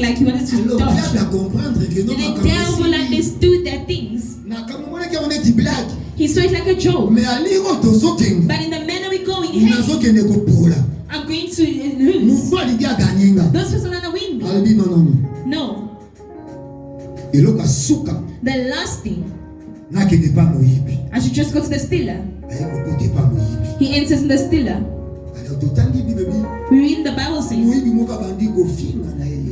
like he wanted to dodge. And the devil understood their things. He saw it like a joke. But in the manner we're going, hey, I'm going to lose. Those people are winning. No. The last thing, I should just go to the stealer. He enters in the stealer. We read the Bible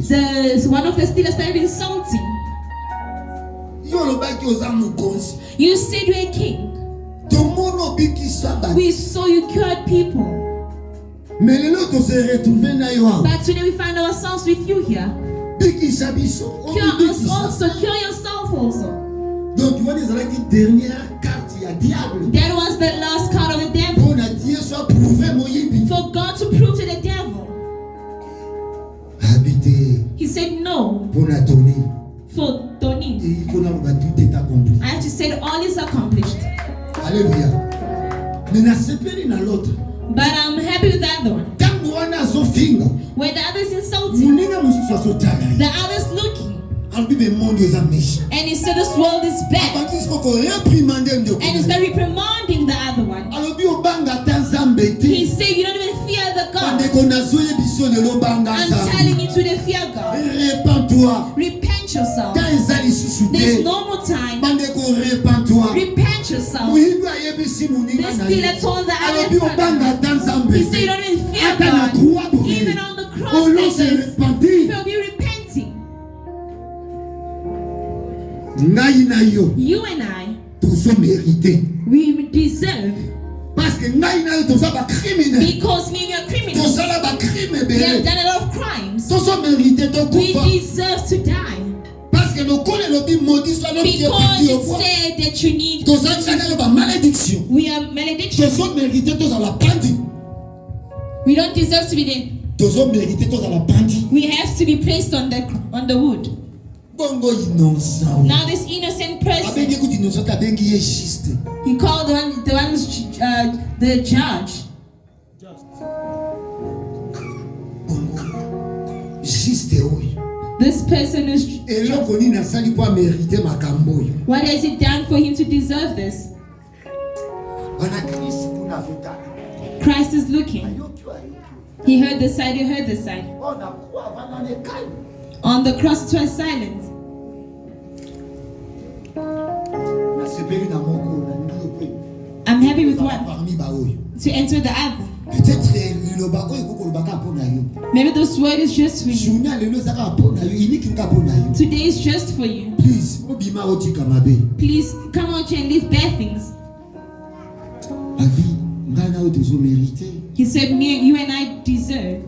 says one of the stealers started insulting. You said you're a king. We saw you cured people. But today we find ourselves with you here. Cure us also. Cure yourself also. That was the last card of the devil. For God to prove to the devil. He said no. For Tony. I have to say that all is accomplished. Hallelujah. But I'm happy with the other one. Where the other is insulting, the other is looking. And he said this world is bad. And he started reprimanding the other one. He said you don't even fear the God. I'm telling you to the fear God. Repent yourself. There's no more time. Repent yourself. The stealer told the other brother. He said you don't even fear God. Even on the cross like this. He'll be repenting. You and I, we deserve. Because me and you are criminals. We have done a lot of crimes. We deserve to die. Because it said that you need. We are malediction. We don't deserve to be there. We have to be placed on the wood. Now this innocent person, he called the judge. This person is just. What has he done for him to deserve this? Christ is looking. He heard the side, you heard the side. On the cross it was silent. I'm happy with one. To enter the other. Maybe this word is just for you. Today is just for you. Please come out here and leave bad things. He said, you and I deserve.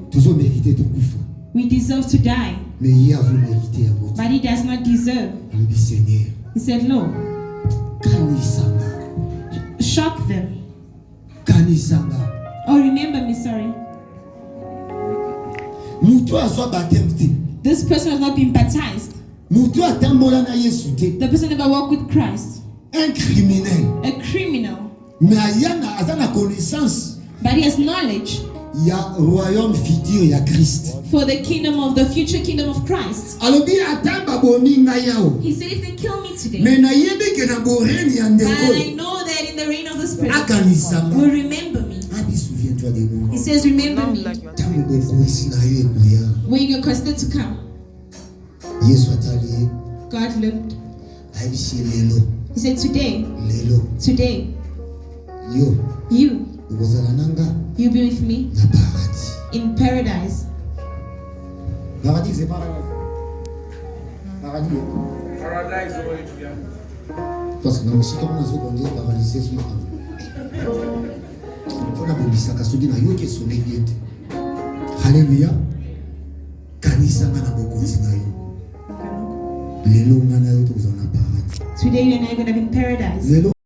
We deserve to die. But he does not deserve. He said, no. Shock them. Oh, remember me, sorry. This person has not been baptized. The person never walked with Christ. A criminal. But he has knowledge for the kingdom of the future kingdom of Christ. He said, if they kill me today, and I know that in the reign of the Spirit will remember me. He says, remember me when you're considered to come. God looked. He said, today, you'll be with me in paradise. Hallelujah. Today you and I are going to be in paradise.